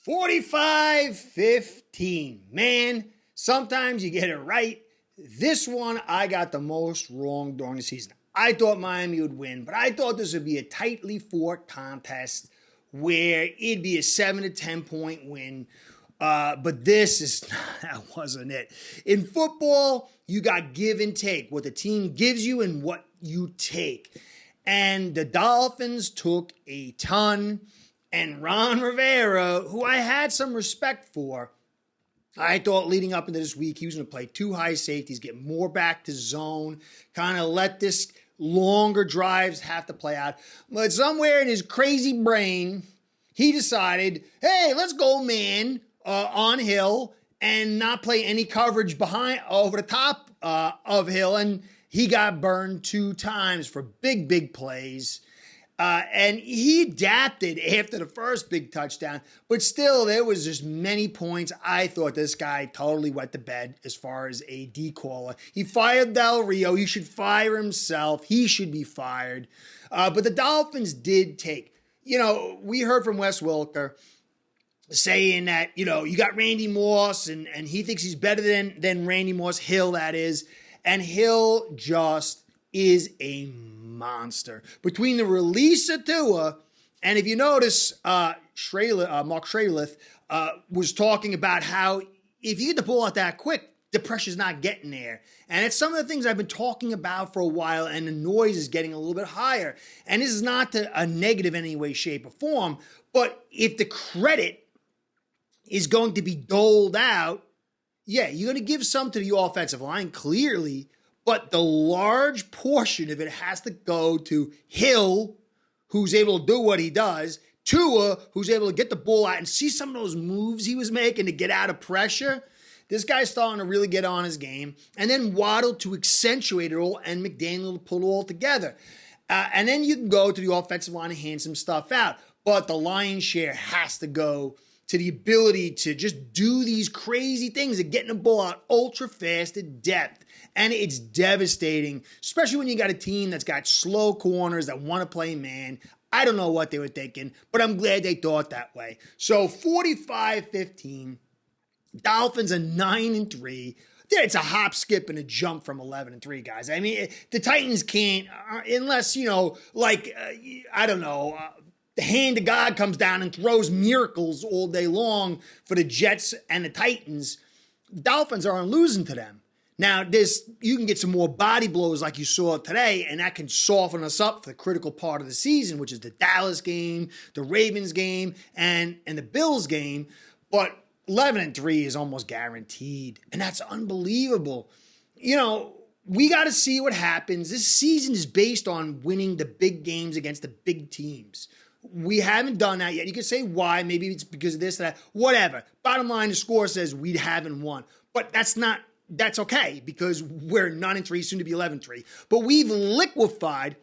45-15. Man, sometimes you get it right. This one, I got the most wrong during the season. I thought Miami would win, but I thought this would be a tightly fought contest where it'd be a 7 to 10 point win. But that wasn't it. In football, you got give and take. What the team gives you and what you take. And the Dolphins took a ton. And Ron Rivera, who I had some respect for, I thought leading up into this week, he was going to play two high safeties, get more back to zone, kind of let this longer drives have to play out. But somewhere in his crazy brain, he decided, hey, let's go man on Hill and not play any coverage behind over the top of Hill. And he got burned 2 times for big plays. And he adapted after the first big touchdown, but still there was just many points. I thought this guy totally wet the bed as far as a D-caller. He fired Del Rio. He should fire himself. He should be fired. But the Dolphins did take, we heard from Wes Welker saying that, you got Randy Moss and he thinks he's better than Randy Moss, Hill that is. And Hill just is a monster. Between the release of Tua, and if you notice, Mark Shrelith was talking about how if you get the ball out that quick, the pressure's not getting there. And it's some of the things I've been talking about for a while, and the noise is getting a little bit higher. And this is not a negative in any way, shape, or form, but if the credit is going to be doled out, yeah, you're going to give some to the offensive line, clearly, but the large portion of it has to go to Hill, who's able to do what he does, Tua, who's able to get the ball out and see some of those moves he was making to get out of pressure. This guy's starting to really get on his game. And then Waddle to accentuate it all and McDaniel to pull it all together. And then you can go to the offensive line and hand some stuff out. But the lion's share has to go to the ability to just do these crazy things of getting the ball out ultra fast at depth. And it's devastating, especially when you got a team that's got slow corners that want to play man. I don't know what they were thinking, but I'm glad they thought that way. So 45-15, Dolphins are 9-3. It's a hop, skip, and a jump from 11-3, guys. I mean, the Titans can't, unless, the hand of God comes down and throws miracles all day long for the Jets and the Titans. Dolphins aren't losing to them. Now, you can get some more body blows like you saw today, and that can soften us up for the critical part of the season, which is the Dallas game, the Ravens game, and the Bills game. But 11-3 is almost guaranteed, and that's unbelievable. We got to see what happens. This season is based on winning the big games against the big teams. We haven't done that yet. You can say why. Maybe it's because of this, that, whatever. Bottom line, the score says we haven't won. But that's okay because we're 9-3, soon to be 11-3. But we've liquefied.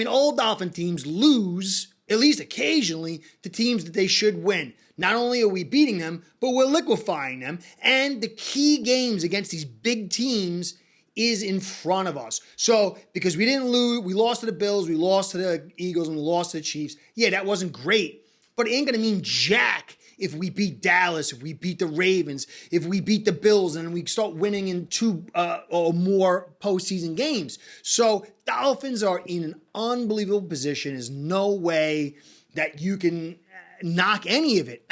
All Dolphin teams lose, at least occasionally, to teams that they should win. Not only are we beating them, but we're liquefying them. And the key games against these big teams is in front of us. So, because we didn't lose, we lost to the Bills, we lost to the Eagles, and we lost to the Chiefs. Yeah, that wasn't great, but it ain't going to mean jack if we beat Dallas, if we beat the Ravens, if we beat the Bills, and we start winning in 2 or more postseason games. So, Dolphins are in an unbelievable position. There's no way that you can knock any of it.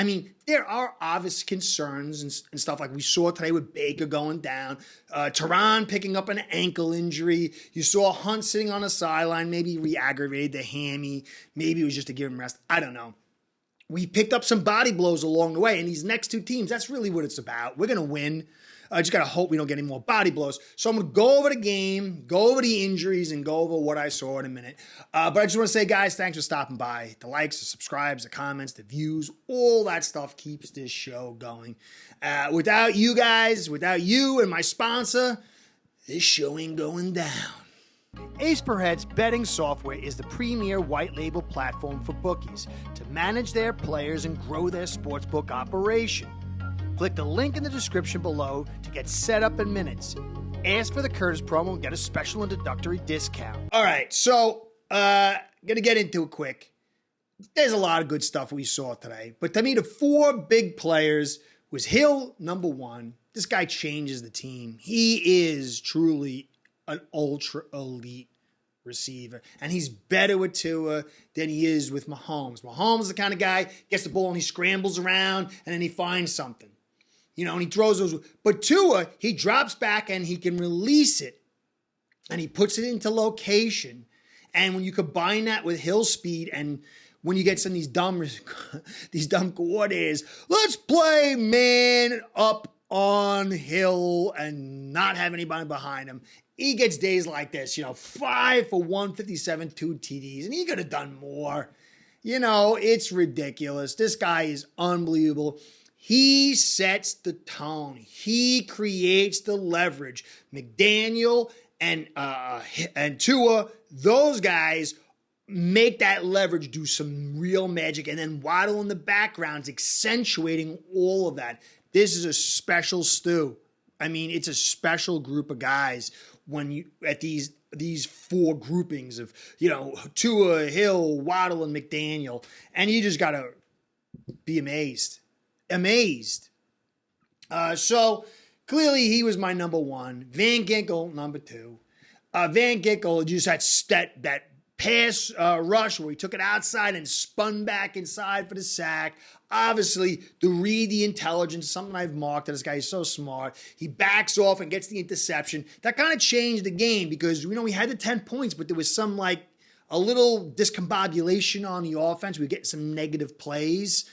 There are obvious concerns and stuff like we saw today with Baker going down, Tehran picking up an ankle injury. You saw Hunt sitting on the sideline, maybe re-aggravated the hammy. Maybe it was just to give him rest. I don't know. We picked up some body blows along the way, and these next 2 teams, that's really what it's about. We're going to win. I just got to hope we don't get any more body blows. So I'm going to go over the game, go over the injuries, and go over what I saw in a minute. But I just want to say, guys, thanks for stopping by. The likes, the subscribes, the comments, the views, all that stuff keeps this show going. Without you guys, without you and my sponsor, this show ain't going down. Ace Per Head's betting software is the premier white label platform for bookies to manage their players and grow their sportsbook operation. Click the link in the description below to get set up in minutes. Ask for the Curtis promo and get a special introductory discount. All right, so going to get into it quick. there's a lot of good stuff we saw today. But to me, the four big players was Hill, number one. This guy changes the team. He is truly an ultra elite receiver. And he's better with Tua than he is with Mahomes. Mahomes is the kind of guy, gets the ball and he scrambles around and then he finds something. And he throws those. But Tua, he drops back and he can release it. And he puts it into location. And when you combine that with Hill's speed, and when you get some of these dumb coordinators, let's play man up on Hill and not have anybody behind him. He gets days like this, 5 for 157, 2 TDs, and he could have done more. It's ridiculous. This guy is unbelievable. He sets the tone. He creates the leverage. McDaniel and Tua, those guys make that leverage do some real magic. And then Waddle in the background's accentuating all of that. This is a special stew. I mean, it's a special group of guys when you at these four groupings of, Tua, Hill, Waddle, and McDaniel. And you just got to be amazed. So clearly he was my number one. Van Ginkel, number two. Van Ginkel just had that pass rush where he took it outside and spun back inside for the sack. Obviously, to read the intelligence, something I've marked that this guy is so smart. He backs off and gets the interception. That kind of changed the game because, we had the 10 points, but there was some a little discombobulation on the offense. We were getting some negative plays.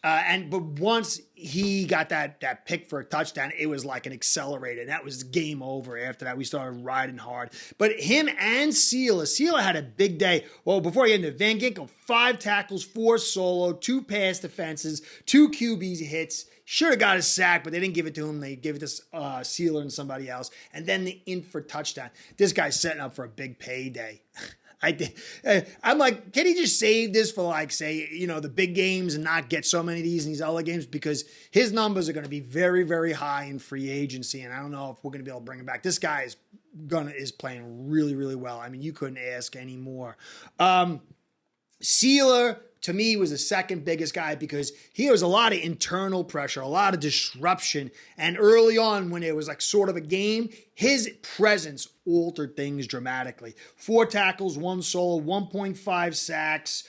But once he got that pick for a touchdown, it was like an accelerator. That was game over. After that, we started riding hard. But him and Sealer had a big day. Well, before I get into it, Van Ginkel, 5 tackles, 4 solo, 2 pass defenses, 2 QB hits. Should have got a sack, but they didn't give it to him. They gave it to Sealer and somebody else. And then the in for touchdown. This guy's setting up for a big payday. I'm like, can he just save this for the big games and not get so many of these in these other games? Because his numbers are going to be very, very high in free agency. And I don't know if we're going to be able to bring him back. This guy is playing really, really well. I mean, you couldn't ask any more. Sealer, to me, was the second biggest guy because he was a lot of internal pressure, a lot of disruption. And early on, when it was sort of a game, his presence altered things dramatically. 4 tackles, 1 solo, 1.5 sacks,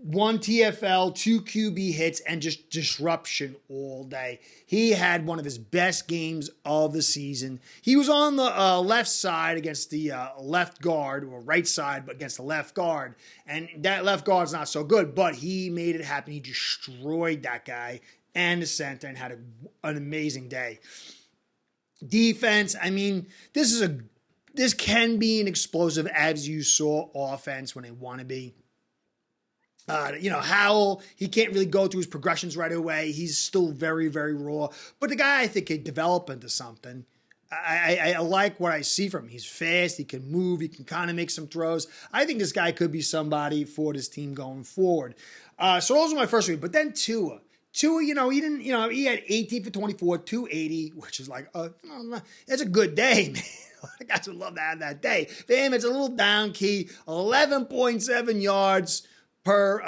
1 TFL, 2 QB hits, and just disruption all day. He had one of his best games of the season. He was on the left side against the left guard, or right side, but against the left guard. And that left guard's not so good, but he made it happen. He destroyed that guy and the center and had an amazing day. Defense, I mean, this can be an explosive, as you saw, offense when they want to be. Howell, he can't really go through his progressions right away. He's still very, very raw. But the guy, I think, could develop into something. I like what I see from him. He's fast. He can move. He can kind of make some throws. I think this guy could be somebody for this team going forward. So those are my first three. But then Tua. Tua, he had 18 for 24, 280, which is that's a good day, man. Guys would love to have that day. For him, it's a little down key, 11.7 yards per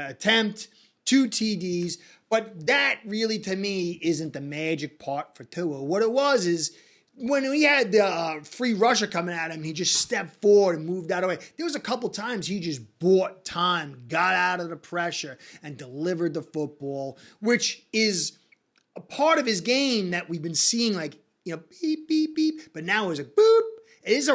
attempt, 2 TDs. But that really, to me, isn't the magic part for Tua. What it was is when he had the free rusher coming at him, he just stepped forward and moved out of the way. There was a couple times he just bought time, got out of the pressure, and delivered the football, which is a part of his game that we've been seeing beep, beep, beep. But now it's boop. It is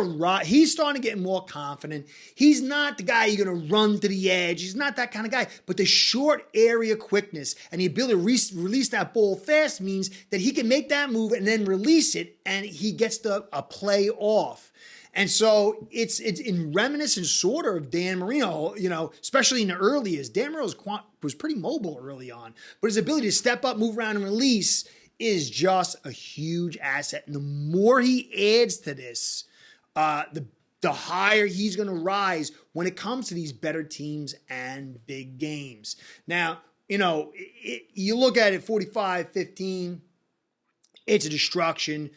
he's starting to get more confident. He's not the guy you're going to run to the edge. He's not that kind of guy. But the short area quickness and the ability to release that ball fast means that he can make that move and then release it, and he gets a play off. And so it's in reminiscence sort of Dan Marino, especially in the early years. Dan Marino was pretty mobile early on. But his ability to step up, move around, and release is just a huge asset. And the more he adds to this, the higher he's going to rise when it comes to these better teams and big games. Now, you look at it 45-15, it's a destruction.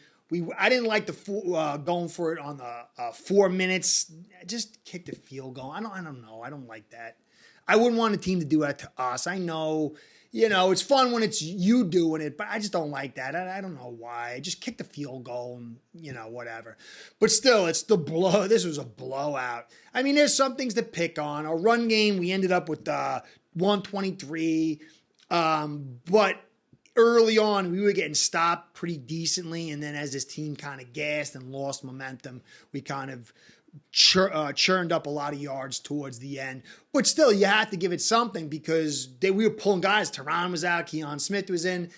I didn't like the going for it on the 4 minutes. Just kick the field goal. I don't know. I don't like that. I wouldn't want a team to do that to us. I know, it's fun when it's you doing it, but I just don't like that. I don't know why. Just kick the field goal and, whatever. But still, it's the blow. This was a blowout. I mean, there's some things to pick on. Our run game, we ended up with 123. But early on, we were getting stopped pretty decently. And then as this team kind of gassed and lost momentum, we kind of churned up a lot of yards towards the end. But still, you had to give it something because we were pulling guys. Teron was out. Keon Smith was in.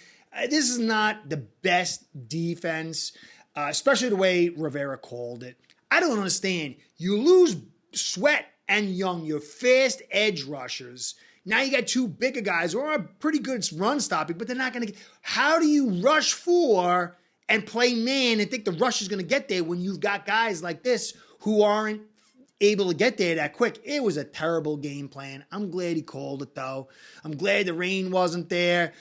This is not the best defense, especially the way Rivera called it. I don't understand. You lose Sweat and Young, your fast edge rushers. Now you got two bigger guys who are pretty good run stopping, but they're not going to get. How do you rush four and play man and think the rush is going to get there when you've got guys like this who aren't able to get there that quick? It was a terrible game plan. I'm glad he called it, though. I'm glad the rain wasn't there.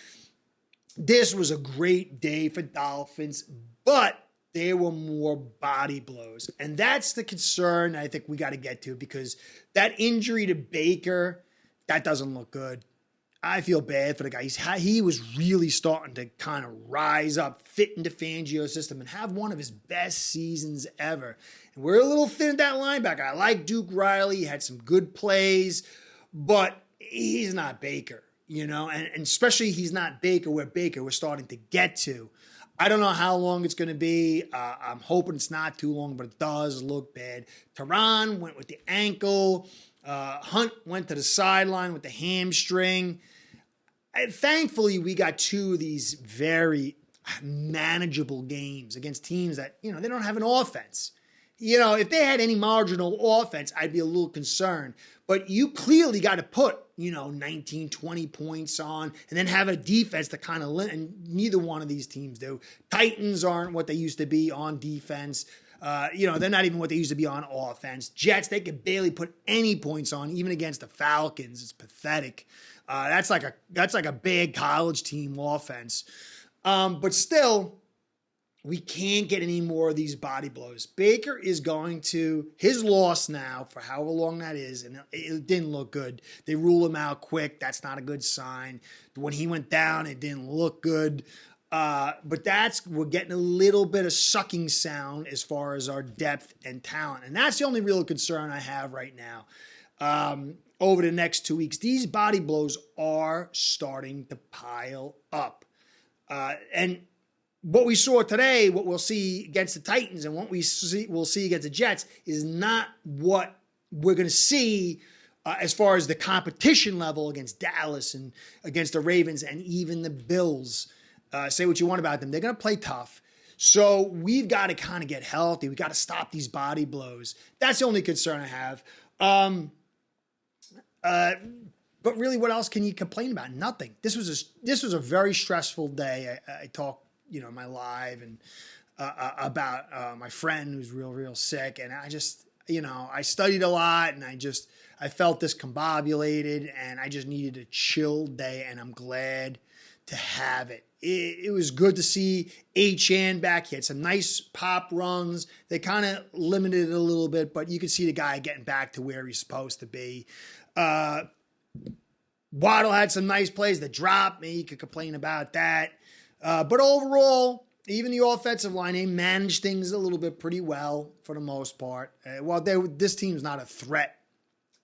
This was a great day for Dolphins, but there were more body blows. And that's the concern I think we got to get to, because that injury to Baker, that doesn't look good. I feel bad for the guy. He was really starting to kind of rise up, fit into Fangio's system, and have one of his best seasons ever. And we're a little thin at that linebacker. I like Duke Riley. He had some good plays, but he's not Baker, and especially he's not Baker where Baker was starting to get to. I don't know how long it's going to be. I'm hoping it's not too long, but it does look bad. Teron went with the ankle. Hunt went to the sideline with the hamstring. And thankfully, we got two of these very manageable games against teams that, they don't have an offense. If they had any marginal offense, I'd be a little concerned. But you clearly got to put, 19, 20 points on and then have a defense to kind of, and neither one of these teams do. Titans aren't what they used to be on defense. They're not even what they used to be on offense. Jets, they could barely put any points on, even against the Falcons. It's pathetic. That's like a bad college team offense. But still, we can't get any more of these body blows. Baker is going to his loss now for however long that is, and it didn't look good. They rule him out quick. That's not a good sign. When he went down, it didn't look good. But we're getting a little bit of sucking sound as far as our depth and talent. And that's the only real concern I have right now. Over the next 2 weeks, these body blows are starting to pile up. And what we saw today, what we'll see against the Titans and what we'll see against the Jets is not what we're going to see as far as the competition level against Dallas and against the Ravens and even the Bills. Say what you want about them. They're going to play tough. So we've got to kind of get healthy. We've got to stop these body blows. That's the only concern I have. But really, what else can you complain about? Nothing. This was a very stressful day. I talked, in my live and about my friend who's real sick. And I just, I studied a lot and I felt discombobulated and I just needed a chill day, and I'm glad to have it. It was good to see Achane back. He had some nice pop runs. They kind of limited it a little bit, but you could see the guy getting back to where he's supposed to be. Waddle had some nice plays. The drop, you could complain about that. But overall, even the offensive line, they managed things a little bit pretty well for the most part. This team's not a threat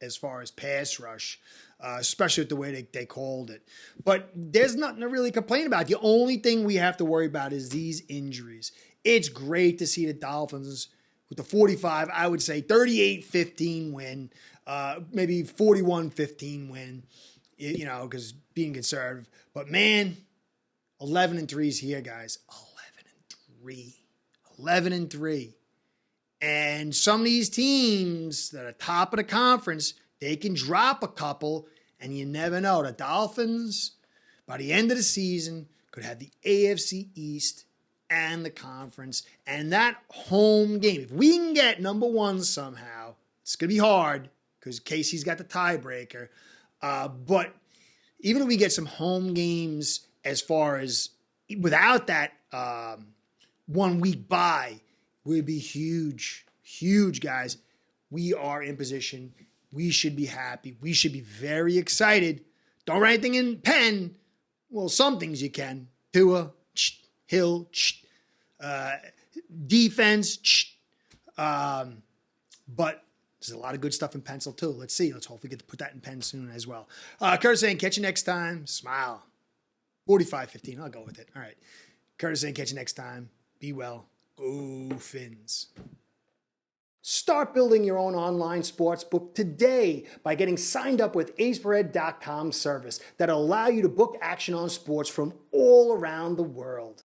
as far as pass rush. Especially with the way they called it. But there's nothing to really complain about. The only thing we have to worry about is these injuries. It's great to see the Dolphins with the 45, I would say 38-15 win, maybe 41-15 win, because being conservative. But man, 11-3 is here, guys. 11-3. 11-3. And some of these teams that are top of the conference, they can drop a couple, and you never know. The Dolphins, by the end of the season, could have the AFC East and the conference. And that home game, if we can get number one somehow, it's going to be hard because Casey's got the tiebreaker. But even if we get some home games as far as without that 1 week bye, would be huge, huge, guys. We are in position We should be happy. We should be very excited. Don't write anything in pen. Well, some things you can. Tua, Hill, defense, but there's a lot of good stuff in pencil too. Let's see. Let's hopefully get to put that in pen soon as well. Curtis saying, catch you next time. Smile. 45-15. I'll go with it. All right. Curtis saying, catch you next time. Be well. Go Fins. Start building your own online sportsbook today by getting signed up with AceBread.com service that'll allow you to book action on sports from all around the world.